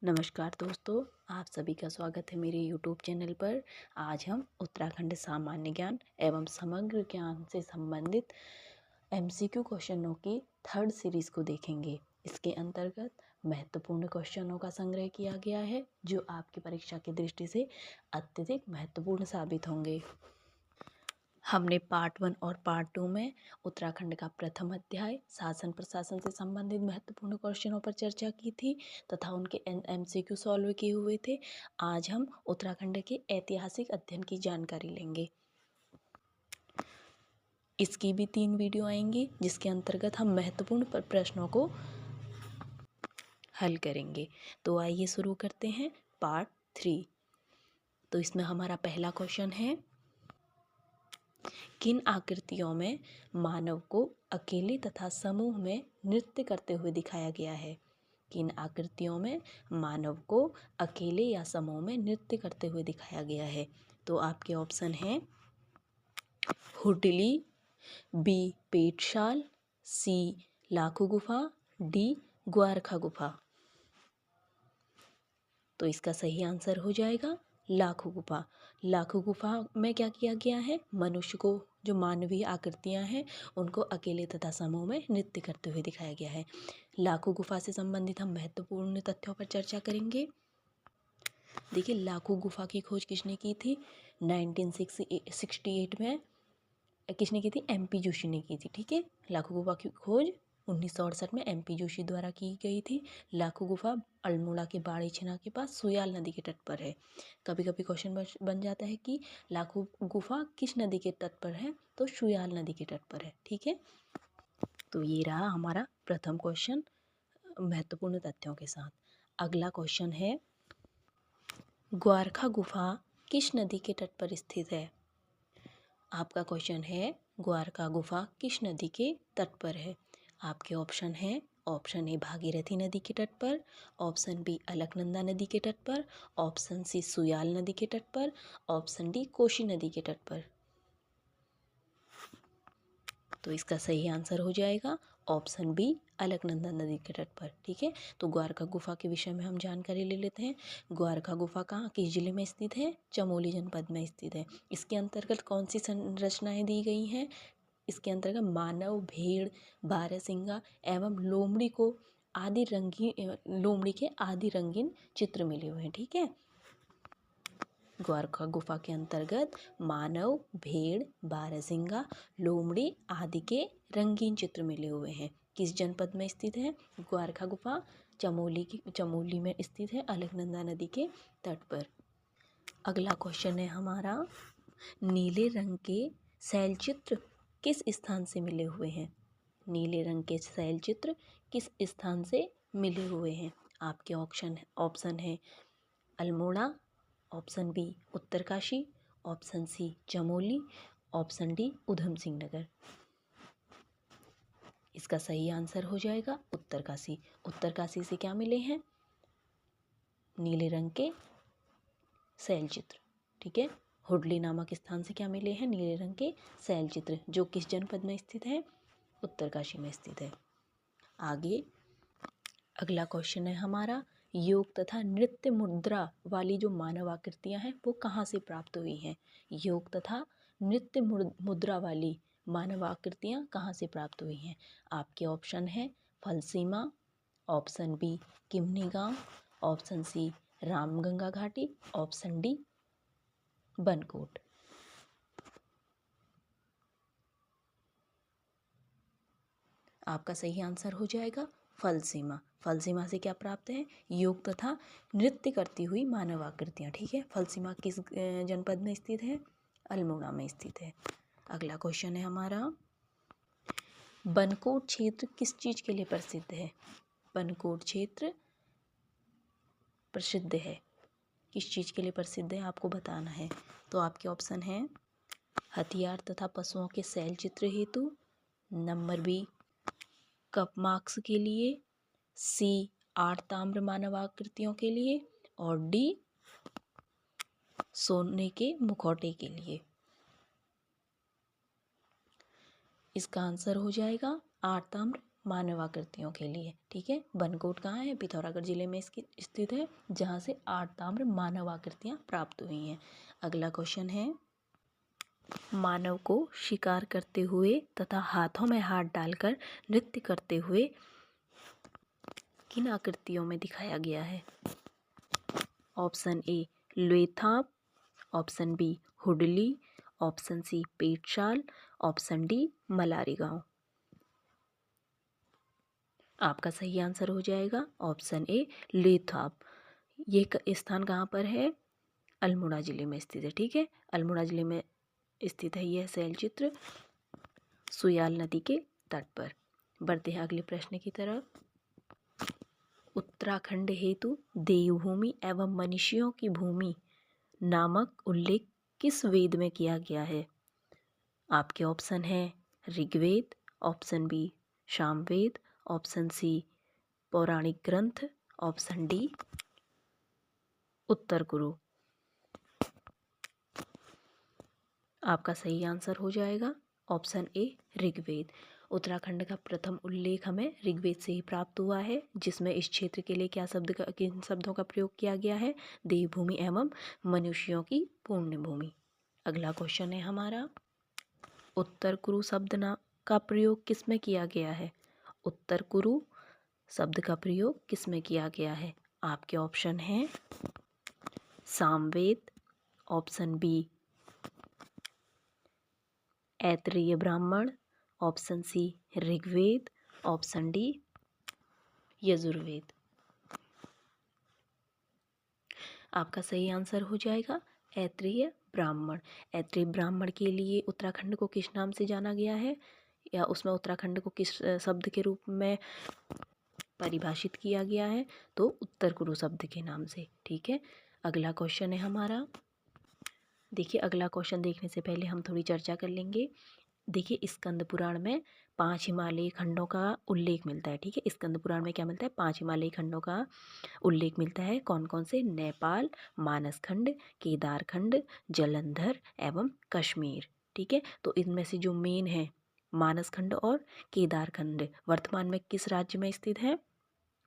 नमस्कार दोस्तों, आप सभी का स्वागत है मेरे यूट्यूब चैनल पर। आज हम उत्तराखंड सामान्य ज्ञान एवं समग्र ज्ञान से संबंधित एमसीक्यू क्वेश्चनों की थर्ड सीरीज को देखेंगे। इसके अंतर्गत महत्वपूर्ण क्वेश्चनों का संग्रह किया गया है जो आपकी परीक्षा की दृष्टि से अत्यधिक महत्वपूर्ण साबित होंगे। हमने पार्ट 1 और पार्ट 2 में उत्तराखंड का प्रथम अध्याय शासन प्रशासन से संबंधित महत्वपूर्ण क्वेश्चनों पर चर्चा की थी तथा उनके एमसीक्यू सॉल्व किए हुए थे। आज हम उत्तराखंड के ऐतिहासिक अध्ययन की जानकारी लेंगे। इसकी भी 3 वीडियो आएंगी जिसके अंतर्गत हम महत्वपूर्ण प्रश्नों को हल करेंगे। तो आइए शुरू करते हैं पार्ट 3। तो इसमें हमारा पहला क्वेश्चन है, किन आकृतियों में मानव को अकेले तथा समूह में नृत्य करते हुए दिखाया गया है? किन आकृतियों में मानव को अकेले या समूह में नृत्य करते हुए दिखाया गया है? तो आपके ऑप्शन हैं हुडली, बी पेटशाल, सी लाखू गुफा, डी ग्वारखा गुफा। तो इसका सही आंसर हो जाएगा लाखू गुफा। लाखू गुफा में क्या किया गया है? मनुष्य को, जो मानवीय आकृतियां हैं, उनको अकेले तथा समूह में नृत्य करते हुए दिखाया गया है। लाखू गुफा से संबंधित हम महत्वपूर्ण तथ्यों पर चर्चा करेंगे। देखिए, लाखू गुफा की खोज किसने की थी? 1968 में किसने की थी? एमपी जोशी ने की थी। ठीक है, लाखू गुफा की खोज 1968 में एमपी जोशी द्वारा की गई थी। लाखू गुफा अल्मोड़ा के बाड़ी छिना के पास सुयाल नदी के तट पर है। कभी कभी क्वेश्चन बन जाता है कि लाखू गुफा किस नदी के तट पर है? तो सुयाल नदी के तट पर है। ठीक है, तो ये रहा हमारा प्रथम क्वेश्चन महत्वपूर्ण तथ्यों के साथ। अगला क्वेश्चन है, ग्वारखा गुफा किस नदी के तट पर स्थित है? आपका क्वेश्चन है, ग्वारखा गुफा किस नदी के तट पर है? आपके ऑप्शन हैं, ऑप्शन ए भागीरथी नदी के तट पर, ऑप्शन बी अलकनंदा नदी के तट पर, ऑप्शन सी सुयाल नदी के तट पर, ऑप्शन डी कोशी नदी के तट पर। तो इसका सही आंसर हो जाएगा ऑप्शन बी अलकनंदा नदी के तट पर। ठीक है, तो ग्वारखा गुफा के विषय में हम जानकारी ले लेते हैं। ग्वारखा गुफा कहाँ, किस जिले में स्थित है? चमोली जनपद में स्थित है। इसके अंतर्गत कौन सी संरचनाएं दी गई हैं? इसके अंतर्गत मानव, भेड़, बारहसिंगा एवं लोमड़ी के आदि रंगीन चित्र मिले हुए हैं। ठीक है, ग्वारखा गुफा के अंतर्गत मानव, भेड़, बारहसिंगा, लोमड़ी आदि के रंगीन चित्र मिले हुए हैं। किस जनपद में स्थित है ग्वारखा गुफा? चमोली में स्थित है, अलकनंदा नदी के तट पर। अगला क्वेश्चन है हमारा, नीले रंग के शैल चित्र किस स्थान से मिले हुए हैं? नीले रंग के शैल चित्र किस स्थान से मिले हुए हैं? आपके ऑप्शन है Almora, option B Uttarkashi, option C Chamoli, option D Udham Singh Nagar. इसका सही आंसर हो जाएगा उत्तरकाशी। उत्तरकाशी से क्या मिले हैं? नीले रंग के शैल चित्र। ठीक है, हुडली नामक स्थान से क्या मिले हैं? नीले रंग के शैल चित्र, जो किस जनपद में स्थित है? उत्तरकाशी में स्थित है। आगे अगला क्वेश्चन है हमारा, योग तथा नृत्य मुद्रा वाली जो मानव आकृतियां हैं वो कहाँ से प्राप्त हुई हैं? योग तथा नृत्य मुद्रा वाली मानव आकृतियां कहाँ से प्राप्त हुई हैं? आपके ऑप्शन है फलसीमा, ऑप्शन बी किमनी गांव, ऑप्शन सी रामगंगा घाटी, ऑप्शन डी बनकोट। आपका सही आंसर हो जाएगा फलसीमा। फलसीमा से क्या प्राप्त है? योग तथा नृत्य करती हुई मानव आकृतियाँ। ठीक है, फलसीमा किस जनपद में स्थित है? अल्मोड़ा में स्थित है। अगला क्वेश्चन है हमारा, बनकोट क्षेत्र किस चीज के लिए प्रसिद्ध है? बनकोट क्षेत्र प्रसिद्ध है, किस चीज के लिए प्रसिद्ध है आपको बताना है। तो आपके ऑप्शन हैं हथियार तथा पशुओं के शैल चित्र हेतु, नंबर बी कप मार्क्स के लिए, सी 8 ताम्र मानव आकृतियों के लिए, और डी सोने के मुखौटे के लिए। इसका आंसर हो जाएगा 8 ताम्र मानवाकृतियों के लिए। ठीक है, बनकोट कहाँ है? पिथौरागढ़ जिले में इसकी स्थित है, जहाँ से 8 ताम्र मानवाकृतियाँ प्राप्त हुई हैं। अगला क्वेश्चन है, मानव को शिकार करते हुए तथा हाथों में हाथ डालकर नृत्य करते हुए किन आकृतियों में दिखाया गया है? Option A Lwethap, option B Hudli, option C Petshal, option D Malari गांव। आपका सही आंसर हो जाएगा ऑप्शन ए लेथाप। ये स्थान कहाँ पर है? अल्मोड़ा जिले में स्थित है। ठीक है, अल्मोड़ा जिले में स्थित है यह शैलचित्र, सुयाल नदी के तट पर। बढ़ते हैं अगले प्रश्न की तरफ। उत्तराखंड हेतु देवभूमि एवं मनीषियों की भूमि नामक उल्लेख किस वेद में किया गया है? आपके ऑप्शन हैं Rigveda, option B Samaveda, option C पौराणिक ग्रंथ, ऑप्शन डी उत्तर कुरु। आपका सही आंसर हो जाएगा ऑप्शन ए ऋग्वेद। उत्तराखंड का प्रथम उल्लेख हमें ऋग्वेद से ही प्राप्त हुआ है, जिसमें इस क्षेत्र के लिए किन शब्दों का प्रयोग किया गया है? देवभूमि एवं मनुष्यों की पुण्य भूमि। अगला क्वेश्चन है हमारा, उत्तर कुरु शब्द का प्रयोग किस में किया गया है? उत्तर कुरु शब्द का प्रयोग किस में किया गया है? आपके ऑप्शन हैं Samaveda, option B Aitareya Brahmana, option C Rigveda, option D Yajurveda. आपका सही आंसर हो जाएगा ऐतरेय ब्राह्मण। ऐतरेय ब्राह्मण के लिए उत्तराखंड को किस नाम से जाना गया है, या उसमें उत्तराखंड को किस शब्द के रूप में परिभाषित किया गया है? तो उत्तर कुरु शब्द के नाम से। ठीक है, अगला क्वेश्चन है हमारा। देखिए, अगला क्वेश्चन देखने से पहले हम थोड़ी चर्चा कर लेंगे। देखिए, स्कंद पुराण में 5 हिमालयी खंडों का उल्लेख मिलता है। ठीक है, स्कंद पुराण में क्या मिलता है? 5 हिमालयी खंडों का उल्लेख मिलता है। कौन कौन से? नेपाल, मानसखंड, केदारखंड, जलंधर एवं कश्मीर। ठीक है, तो इनमें से जो मेन है मानसखंड और केदारखंड वर्तमान में किस राज्य में स्थित है?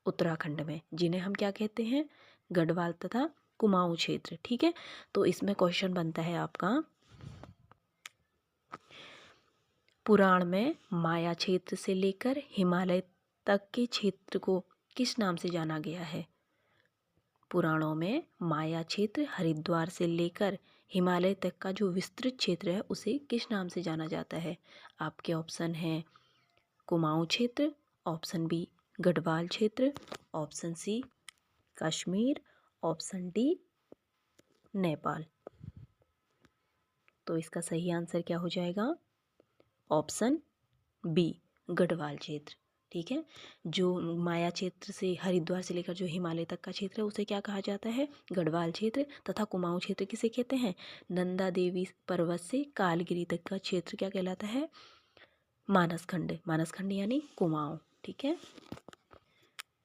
उत्तराखंड में, जिन्हें हम क्या कहते हैं? गढ़वाल तथा कुमाऊं क्षेत्र। ठीक है, तो इसमें क्वेश्चन बनता है आपका, पुराण में माया क्षेत्र से लेकर हिमालय तक के क्षेत्र को किस नाम से जाना गया है? पुराणों में माया क्षेत्र हरिद्वार से लेकर हिमालय तक का जो विस्तृत क्षेत्र है उसे किस नाम से जाना जाता है? आपके ऑप्शन हैं कुमाऊं क्षेत्र, ऑप्शन बी गढ़वाल क्षेत्र, option C Kashmir, option D Nepal. तो इसका सही आंसर क्या हो जाएगा? ऑप्शन बी गढ़वाल क्षेत्र। ठीक है, जो माया क्षेत्र से हरिद्वार से लेकर जो हिमालय तक का क्षेत्र है उसे क्या कहा जाता है? गढ़वाल क्षेत्र। तथा कुमाऊं क्षेत्र किसे कहते हैं? नंदा देवी पर्वत से कालगिरी तक का क्षेत्र क्या कहलाता है? मानसखंड। मानसखंड यानी कुमाऊं। ठीक है,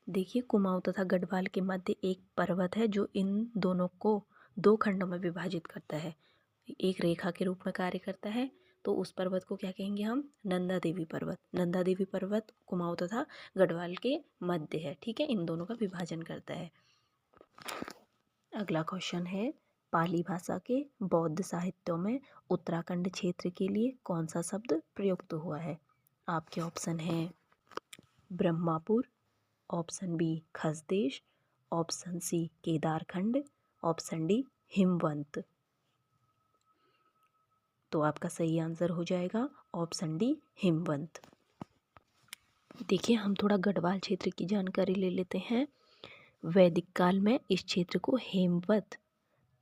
देखिए, कुमाऊं तथा गढ़वाल के मध्य एक पर्वत है जो इन दोनों को 2 खंडों में विभाजित करता है, एक रेखा के रूप में कार्य करता है। तो उस पर्वत को क्या कहेंगे हम? नंदा देवी पर्वत। नंदा देवी पर्वत कुमाऊं तथा गढ़वाल के मध्य है। ठीक है, इन दोनों का विभाजन करता है। अगला क्वेश्चन है, पाली भाषा के बौद्ध साहित्यों में उत्तराखंड क्षेत्र के लिए कौन सा शब्द प्रयुक्त हुआ है? आपके ऑप्शन हैं Brahmapur, option B Khasdesh, option C Kedarkhand, option D Himvant. तो आपका सही आंसर हो जाएगा ऑप्शन डी हिमवंत। देखिए, हम थोड़ा गढ़वाल क्षेत्र की जानकारी ले लेते हैं। वैदिक काल में इस क्षेत्र को हेमवत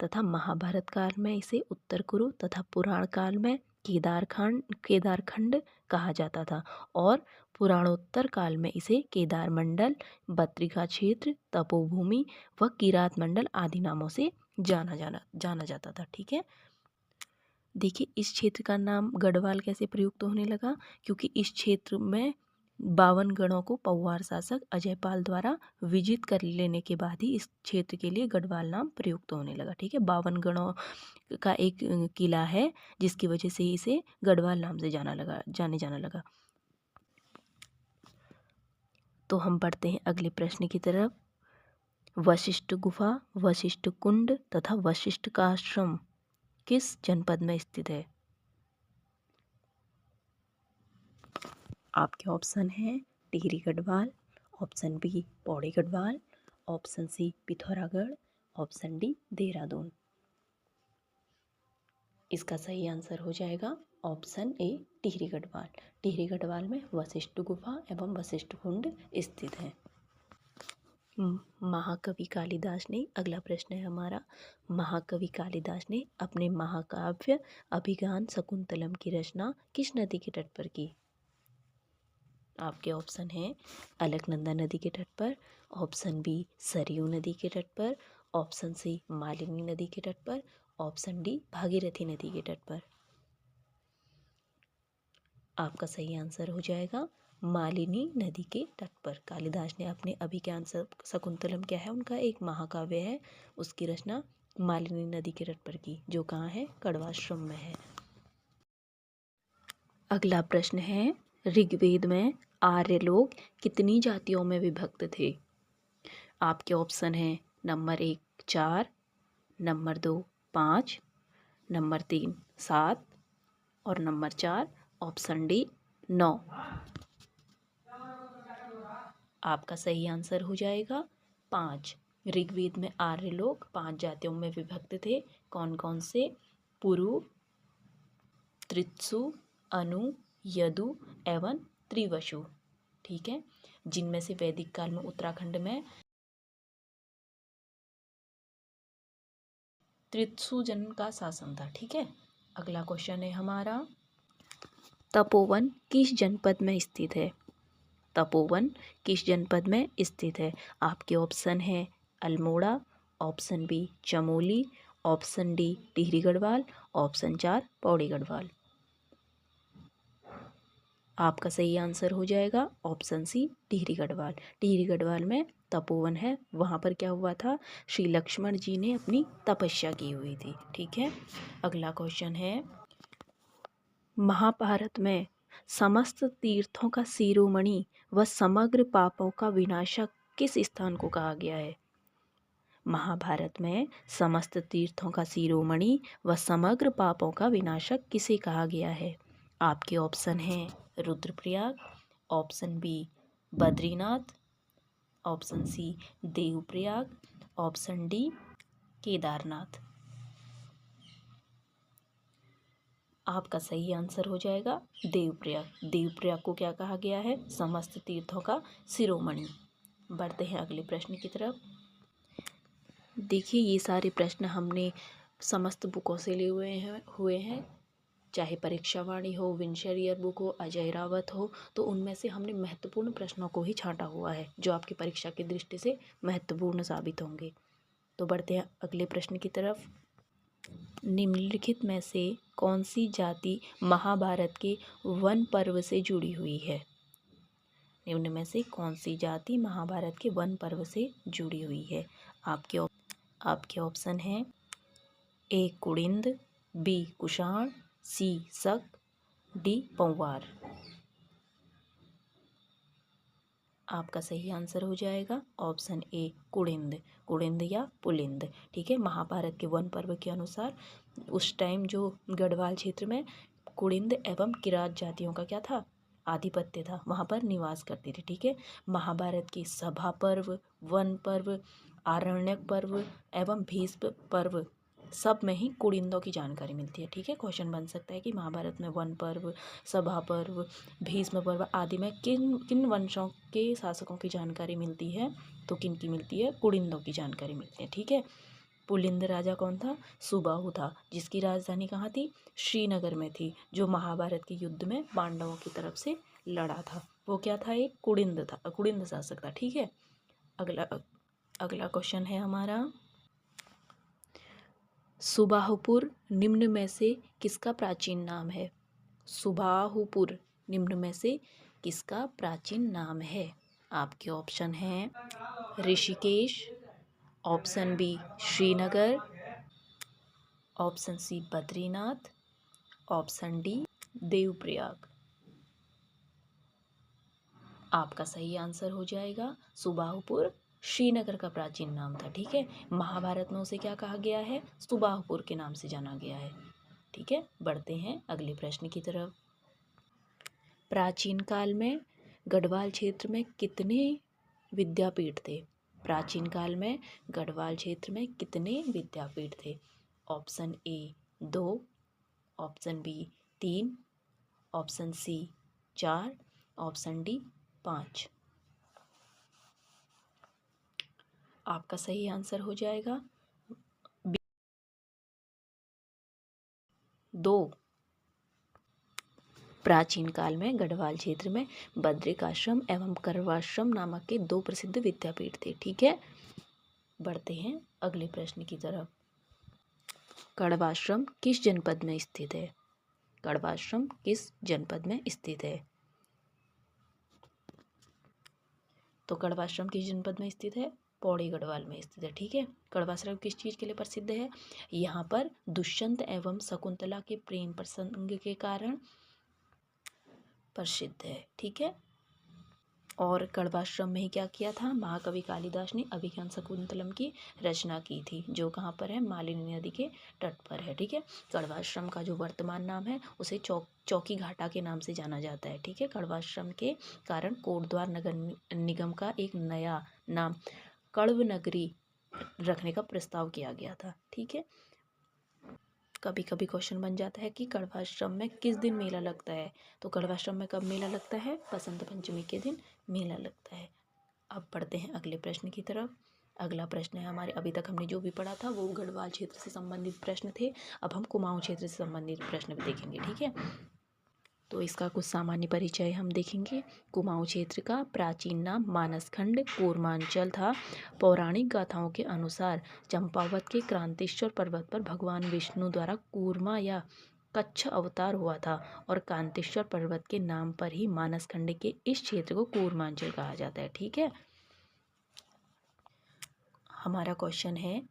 तथा महाभारत काल में इसे उत्तर कुरु तथा पुराण काल में केदारखंड कहा जाता था, और पुराणोत्तर काल में इसे केदार मंडल, बद्रिका क्षेत्र, तपोभूमि व किरात मंडल आदि नामों से जाना जाता था। ठीक है, देखिए, इस क्षेत्र का नाम गढ़वाल कैसे प्रयुक्त होने लगा? क्योंकि इस क्षेत्र में 52 गणों को पौवार शासक अजयपाल द्वारा विजित कर लेने के बाद ही इस क्षेत्र के लिए गढ़वाल नाम प्रयुक्त होने लगा। ठीक है, 52 गणों का एक किला है जिसकी वजह से इसे गढ़वाल नाम से जाने जाना लगा। तो हम बढ़ते हैं अगले प्रश्न की तरफ। वशिष्ठ गुफा, वशिष्ठ कुंड तथा वशिष्ठ का आश्रम किस जनपद में स्थित है? आपके ऑप्शन हैं Tehri Garhwal, option B Pauri Garhwal, option C Pithoragarh, option D Dehradun. इसका सही आंसर हो जाएगा ऑप्शन ए टिहरी गढ़वाल। टिहरी गढ़वाल में वशिष्ठ गुफा एवं वशिष्ठ कुंड स्थित है। महाकवि कालिदास ने, अगला प्रश्न है हमारा, महाकवि कालिदास ने अपने महाकाव्य अभिज्ञान शकुंतलम की रचना किस नदी के तट पर की? आपके ऑप्शन हैं अलकनंदा नदी के तट पर, ऑप्शन बी सरयू नदी के तट पर, ऑप्शन सी मालिनी नदी के तट पर, ऑप्शन डी भागीरथी नदी के तट पर। आपका सही आंसर हो जाएगा मालिनी नदी के तट पर। कालिदास ने अपने अभिज्ञान शकुंतलम क्या है, उनका एक महाकाव्य है, उसकी रचना मालिनी नदी के तट पर की, जो कहाँ है, कड़वाश्रम में है। अगला प्रश्न है, ऋग्वेद में आर्य लोग कितनी जातियों में विभक्त थे? आपके ऑप्शन हैं नंबर 1 4, नंबर 2 5, नंबर 3 7 और नंबर 4 ऑप्शन डी 9। आपका सही आंसर हो जाएगा 5। ऋग्वेद में आर्य लोग 5 जातियों में विभक्त थे। कौन कौन से? पुरु, त्रित्सु, अनु, यदु एवं त्रिवसु। ठीक है, जिनमें से वैदिक काल में उत्तराखंड में त्रित्सु जन का शासन था। ठीक है, अगला क्वेश्चन है हमारा, तपोवन किस जनपद में स्थित है? तपोवन किस जनपद में स्थित है? आपके ऑप्शन है Almora, option B Chamoli, option D Tehri Garhwal, option 4 Pauri Garhwal. आपका सही आंसर हो जाएगा ऑप्शन सी टिहरी गढ़वाल। टिहरी गढ़वाल में तपोवन है, वहाँ पर क्या हुआ था, श्री लक्ष्मण जी ने अपनी तपस्या की हुई थी। ठीक है, अगला क्वेश्चन है, महाभारत में समस्त तीर्थों का शिरोमणि व समग्र पापों का विनाशक किस स्थान को कहा गया है? महाभारत में समस्त तीर्थों का शिरोमणि व समग्र पापों का विनाशक किसे कहा गया है? आपके ऑप्शन हैं Rudraprayag, option B Badrinath, option C Devprayag, option D Kedarnath. आपका सही आंसर हो जाएगा देवप्रयाग। देवप्रयाग को क्या कहा गया है? समस्त तीर्थों का शिरोमणि। बढ़ते हैं अगले प्रश्न की तरफ। देखिए, ये सारे प्रश्न हमने समस्त बुकों से लिए हुए हैं, चाहे परीक्षावाणी हो, विंशर ईयर बुक हो, अजय रावत हो, तो उनमें से हमने महत्वपूर्ण प्रश्नों को ही छांटा हुआ है, जो आपकी परीक्षा की दृष्टि से महत्वपूर्ण साबित होंगे। तो बढ़ते हैं अगले प्रश्न की तरफ। निम्नलिखित में से कौन सी जाति महाभारत के वन पर्व से जुड़ी हुई है? निम्न में से कौन सी जाति महाभारत के वन पर्व से जुड़ी हुई है? आपके ऑप्शन हैं ए कुड़िंद, बी कुषाण, सी शक, डी पंवार। आपका सही आंसर हो जाएगा ऑप्शन ए कुड़िंद, कुड़िंद या पुलिंद। ठीक है, महाभारत के वन पर्व के अनुसार उस टाइम जो गढ़वाल क्षेत्र में कुड़िंद एवं किरात जातियों का क्या था, आधिपत्य था, वहाँ पर निवास करती थी। ठीक है, महाभारत की सभा पर्व, वन पर्व, आरण्यक पर्व एवं भीष्म पर्व, सब में ही कुड़िंदों की जानकारी मिलती है। ठीक है, क्वेश्चन बन सकता है कि महाभारत में वन पर्व, सभा पर्व, भीष्म पर्व आदि में किन किन वंशों के शासकों की जानकारी मिलती है? तो किन की मिलती है? कुड़िंदों की जानकारी मिलती है। ठीक है, पुलिंद राजा कौन था? सुबाहु था, जिसकी राजधानी कहाँ थी? श्रीनगर में थी, जो महाभारत के युद्ध में पांडवों की तरफ से लड़ा था। वो क्या था? एक कुड़िंद था, कुड़िंद शासक था। ठीक है, अगला क्वेश्चन है हमारा, सुबाहुपुर निम्न में से किसका प्राचीन नाम है? सुबाहुपुर निम्न में से किसका प्राचीन नाम है? आपके ऑप्शन हैं Rishikesh, option B Srinagar, option C Badrinath, option D Devprayag. आपका सही आंसर हो जाएगा सुबाहुपुर श्रीनगर का प्राचीन नाम था। ठीक है, महाभारत में उसे क्या कहा गया है? सुबाहुपुर के नाम से जाना गया है। ठीक है, बढ़ते हैं अगले प्रश्न की तरफ। प्राचीन काल में गढ़वाल क्षेत्र में कितने विद्यापीठ थे? प्राचीन काल में गढ़वाल क्षेत्र में कितने विद्यापीठ थे? Option A 2, option B 3, option C 4, option D 5। आपका सही आंसर हो जाएगा 2। प्राचीन काल में गढ़वाल क्षेत्र में बद्रिकाश्रम एवं करवाश्रम नामक के 2 प्रसिद्ध विद्यापीठ थे। ठीक है, बढ़ते हैं अगले प्रश्न की तरफ। कड़वाश्रम किस जनपद में स्थित है? कड़वाश्रम किस जनपद में स्थित है? तो कड़वाश्रम किस जनपद में स्थित है? पौड़ी गढ़वाल में स्थित है। ठीक है, कड़वाश्रम किस चीज़ के लिए प्रसिद्ध है? यहाँ पर दुष्यंत एवं शकुंतला के प्रेम प्रसंग के कारण प्रसिद्ध है। ठीक है, और कड़वाश्रम में ही क्या किया था? महाकवि कालिदास ने अभिज्ञान शकुंतलम की रचना की थी, जो कहाँ पर है? मालिनी नदी के तट पर है। ठीक है, कड़वाश्रम का जो वर्तमान नाम है उसे चौकी घाटा के नाम से जाना जाता है। ठीक है, कड़वाश्रम के कारण कोटद्वार नगर निगम का एक नया नाम कड़व नगरी रखने का प्रस्ताव किया गया था। ठीक है, कभी कभी क्वेश्चन बन जाता है कि कड़वाश्रम में किस दिन मेला लगता है? तो कड़वाश्रम में कब मेला लगता है? बसंत पंचमी के दिन मेला लगता है। अब पढ़ते हैं अगले प्रश्न की तरफ। अगला प्रश्न है हमारे, अभी तक हमने जो भी पढ़ा था वो गढ़वाल क्षेत्र से संबंधित प्रश्न थे। अब हम कुमाऊं क्षेत्र से संबंधित प्रश्न भी देखेंगे। ठीक है, तो इसका कुछ सामान्य परिचय हम देखेंगे। कुमाऊं क्षेत्र का प्राचीन नाम मानसखंड कूर्मांचल था। पौराणिक गाथाओं के अनुसार चंपावत के क्रांतिश्वर पर्वत पर भगवान विष्णु द्वारा कूर्मा या कच्छ अवतार हुआ था और कांतेश्वर पर्वत के नाम पर ही मानसखंड के इस क्षेत्र को कूर्मांचल कहा जाता है। ठीक है, हमारा क्वेश्चन है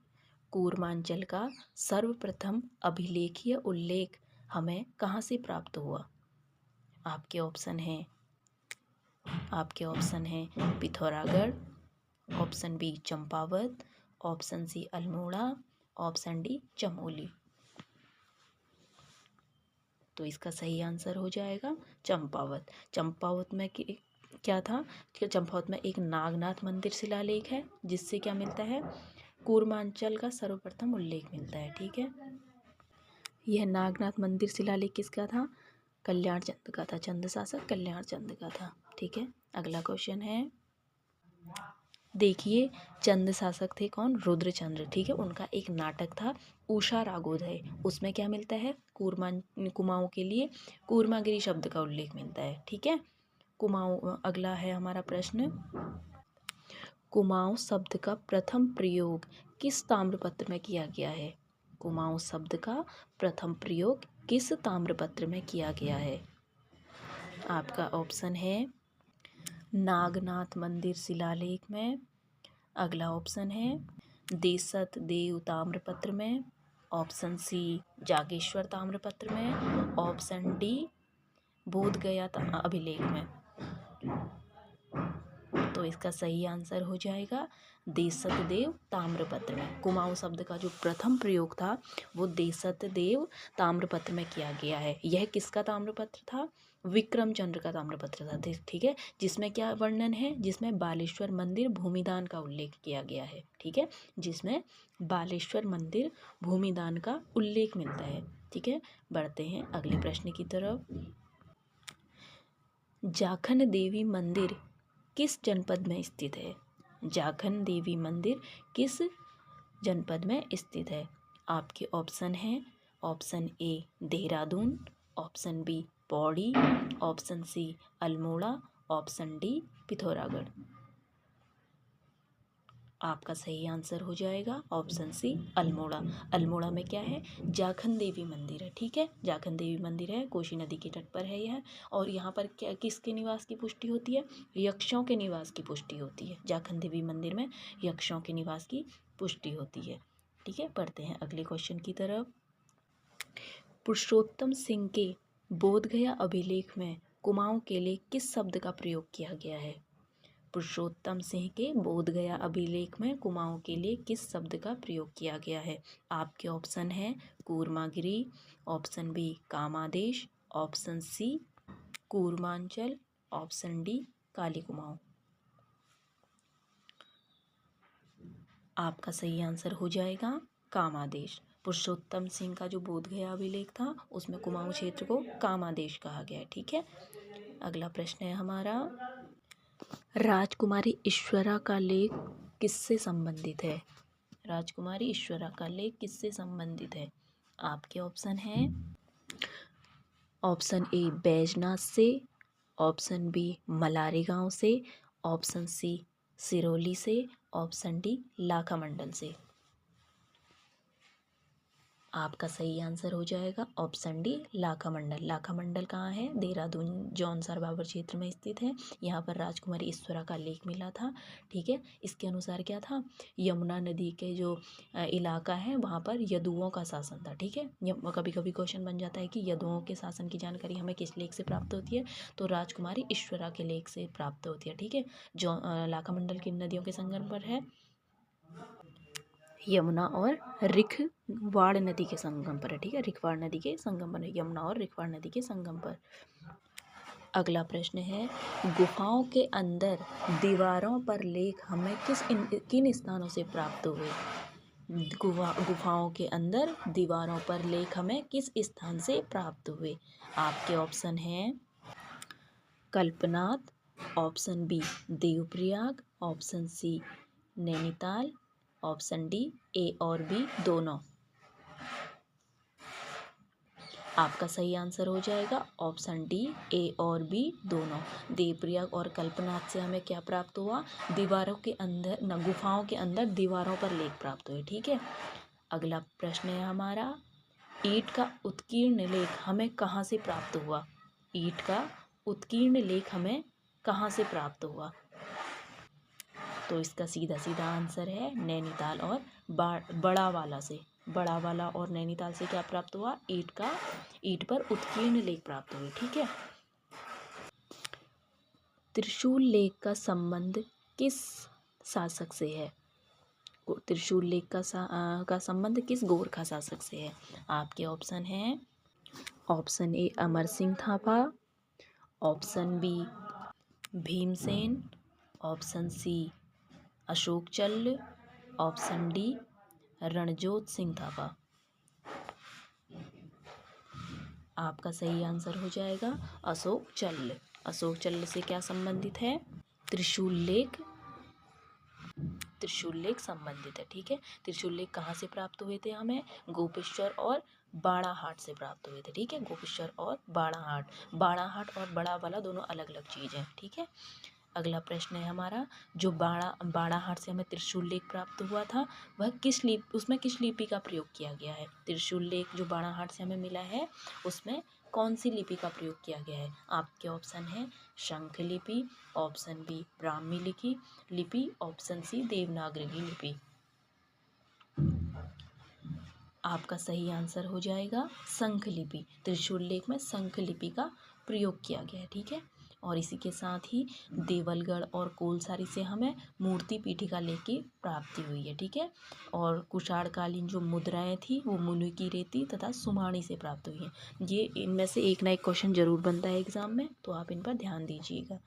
कूर्मांचल का सर्वप्रथम अभिलेखीय उल्लेख हमें कहाँ से प्राप्त हुआ? आपके ऑप्शन हैं Pithoragarh, option B Champawat, option C Almora, option D Chamoli. तो इसका सही आंसर हो जाएगा चंपावत। चंपावत में क्या था कि चंपावत में एक नागनाथ मंदिर शिलालेख है, जिससे क्या मिलता है? कूर्मांचल का सर्वप्रथम उल्लेख मिलता है। ठीक है, यह नागनाथ मंदिर शिलालेख किसका था? कल्याण चंद का था, चंद शासक कल्याण चंद का था। ठीक है, अगला क्वेश्चन है, देखिए चंद शासक थे कौन? रुद्रचंद्र। ठीक है, उनका एक नाटक था उषा रागोदय, उसमें क्या मिलता है? कुमाऊं के लिए कूर्मागिरी शब्द का उल्लेख मिलता है। ठीक है, कुमाऊं। अगला है हमारा प्रश्न, कुमाऊं शब्द का प्रथम प्रयोग किस ताम्रपत्र में किया गया है? कुमाऊं शब्द का प्रथम प्रयोग किस ताम्रपत्र में किया गया है? आपका ऑप्शन है नागनाथ मंदिर शिलालेख में। अगला ऑप्शन है देसत देव ताम्रपत्र में। ऑप्शन सी जागेश्वर ताम्रपत्र में। ऑप्शन डी बोधगया अभिलेख में। तो इसका सही आंसर हो जाएगा देसत देव ताम्रपत्र में। कुमाऊं शब्द का जो प्रथम प्रयोग था वो देसत देव ताम्रपत्र में किया गया है। यह किसका ताम्रपत्र था? विक्रमचंद्र का ताम्रपत्र था। ठीक है, जिसमें क्या वर्णन है? जिसमें बालेश्वर मंदिर भूमिदान का उल्लेख किया गया है। ठीक है, जिसमें बालेश्वर मंदिर भूमिदान का उल्लेख मिलता है। ठीक है, बढ़ते हैं अगले प्रश्न की तरफ। जाखन देवी मंदिर किस जनपद में स्थित है? जाखन देवी मंदिर किस जनपद में स्थित है? आपके ऑप्शन हैं, option A Dehradun, option B Pauri, option C Almora, option D Pithoragarh. आपका सही आंसर हो जाएगा ऑप्शन सी अल्मोड़ा। अल्मोड़ा में क्या है? जाखन देवी मंदिर है। ठीक है, जाखन देवी मंदिर है, कोसी नदी के तट पर है यह। और यहाँ पर क्या किसके निवास की पुष्टि होती है? यक्षों के निवास की पुष्टि होती है। जाखन देवी मंदिर में यक्षों के निवास की पुष्टि होती है। ठीक है, पढ़ते हैं अगले क्वेश्चन की तरफ। पुरुषोत्तम सिंह के बोधगया अभिलेख में कुमाऊं के लिए किस शब्द का प्रयोग किया गया है? पुरुषोत्तम सिंह के बोधगया अभिलेख में कुमाऊं के लिए किस शब्द का प्रयोग किया गया है? आपके ऑप्शन है Kurmagiri, option B Kamadesh, option C Kurmanchal, option D Kali Kumaon. आपका सही आंसर हो जाएगा कामादेश। पुरुषोत्तम सिंह का जो बोधगया अभिलेख था उसमें कुमाऊं क्षेत्र को कामादेश कहा गया है। ठीक है, अगला प्रश्न है हमारा, राजकुमारी ईश्वरा का लेख किससे संबंधित है? राजकुमारी ईश्वरा का लेख किससे संबंधित है? आपके ऑप्शन हैं ऑप्शन ए बैजनाथ से, ऑप्शन बी मलारी गांव से, ऑप्शन सी सिरोली से, ऑप्शन डी लाखा मंडल से। आपका सही आंसर हो जाएगा ऑप्शन डी लाखा मंडल। लाखा मंडल कहाँ है? देहरादून जौनसार बाबर क्षेत्र में स्थित है। यहाँ पर राजकुमारी ईश्वरा का लेख मिला था। ठीक है, इसके अनुसार क्या था, यमुना नदी के जो इलाका है वहाँ पर यदुओं का शासन था। ठीक है, कभी कभी क्वेश्चन बन जाता है कि यदुओं के शासन की जानकारी हमें किस लेख से प्राप्त होती है, तो राजकुमारी ईश्वरा के लेख से प्राप्त होती है। ठीक है, जो लाखा मंडल किन नदियों के संगम पर है? यमुना और रिखवाड़ नदी के संगम पर है। ठीक है, रिखवाड़ नदी के संगम पर है, यमुना और रिखवाड़ नदी के संगम पर। अगला प्रश्न है, गुफाओं के अंदर दीवारों पर लेख हमें किन स्थानों से प्राप्त हुए? गुफाओं के अंदर दीवारों पर लेख हमें किस स्थान से प्राप्त हुए? आपके ऑप्शन हैं Kalpnath, option B Devprayag, option C Nainital, option D A और बी दोनों। आपका सही आंसर हो जाएगा ऑप्शन डी ए और बी दोनों। देवप्रयाग और कल्पनाथ से हमें क्या प्राप्त हुआ? दीवारों के अंदर न गुफाओं के अंदर दीवारों पर लेख प्राप्त हुए। ठीक है, अगला प्रश्न है हमारा, ईंट का उत्कीर्ण लेख हमें कहाँ से प्राप्त हुआ? ईंट का उत्कीर्ण लेख हमें कहाँ से प्राप्त हुआ? तो इसका सीधा सीधा आंसर है नैनीताल और बड़ा वाला से। बड़ा वाला और नैनीताल से क्या प्राप्त हुआ? ईंट पर उत्कीर्ण लेख प्राप्त हुए। ठीक है, त्रिशूल लेख का संबंध किस शासक से है? त्रिशूल लेख का संबंध किस गोरखा शासक से है? आपके ऑप्शन हैं option A Amar Singh Thapa, option B Bhimsen, option C Ashok Challa, option D Ranjot Singh Thapa. आपका सही आंसर हो जाएगा अशोक चल्ल। अशोक चल्ल से क्या संबंधित है? त्रिशूल लेख संबंधित है। ठीक है, त्रिशूल लेख कहाँ से प्राप्त हुए थे? हमें गोपेश्वर और बाड़ाहाट से प्राप्त हुए थे। ठीक है, गोपेश्वर और बाड़ाहाट और बड़ा वाला दोनों अलग अलग चीज़ हैं। ठीक है, अगला प्रश्न है हमारा, जो बाड़ाहाट से हमें त्रिशूल लेख प्राप्त हुआ था वह उसमें किस लिपि का प्रयोग किया गया है? त्रिशूल लेख जो बाड़ाहाट से हमें मिला है उसमें कौन सी लिपि का प्रयोग किया गया है? आपके ऑप्शन है शंख लिपि, ऑप्शन बी ब्राह्मी लिपि, ऑप्शन सी देवनागरी लिपि। आपका सही आंसर हो जाएगा शंख लिपि। त्रिशूल लेख में शंख लिपि का प्रयोग किया गया है। ठीक है, और इसी के साथ ही देवलगढ़ और कोलसारी से हमें मूर्ति पीठिका लेख की प्राप्ति हुई है। ठीक है, और कुषाणकालीन जो मुद्राएं थी वो मुनि की रेती तथा सुमाणी से प्राप्त हुई हैं। ये इनमें से एक ना एक क्वेश्चन जरूर बनता है एग्जाम में, तो आप इन पर ध्यान दीजिएगा।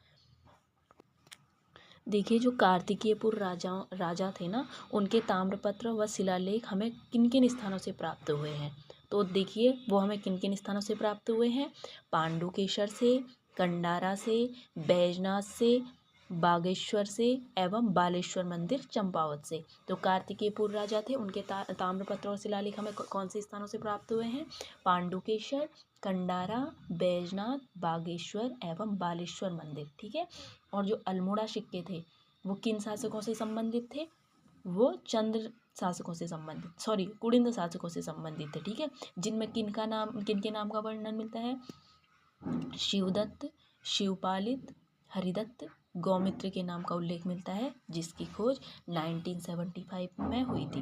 देखिए, जो कार्तिकेयपुर राजा थे ना, उनके ताम्रपत्र व शिलालेख हमें किन किन स्थानों से प्राप्त हुए हैं? तो देखिए वो हमें किन किन स्थानों से प्राप्त हुए हैं? पांडुकेश्वर से, कंडारा से, बैजनाथ से, बागेश्वर से एवं बालेश्वर मंदिर चंपावत से। तो कार्तिकेयपुर राजा थे, उनके ताम्रपत्र और शिलालेख हमें कौन से स्थानों से प्राप्त हुए हैं? पांडुकेश्वर, कंडारा, बैजनाथ, बागेश्वर एवं बालेश्वर मंदिर। ठीक है, और जो अल्मोड़ा सिक्के थे वो किन शासकों से संबंधित थे? वो चंद्र शासकों से संबंधित कुड़िंद शासकों से संबंधित थे। ठीक है, जिनमें किनके नाम का वर्णन मिलता है? शिवदत्त, शिवपालित, हरिदत्त, गौमित्र के नाम का उल्लेख मिलता है, जिसकी खोज 1975 में हुई थी।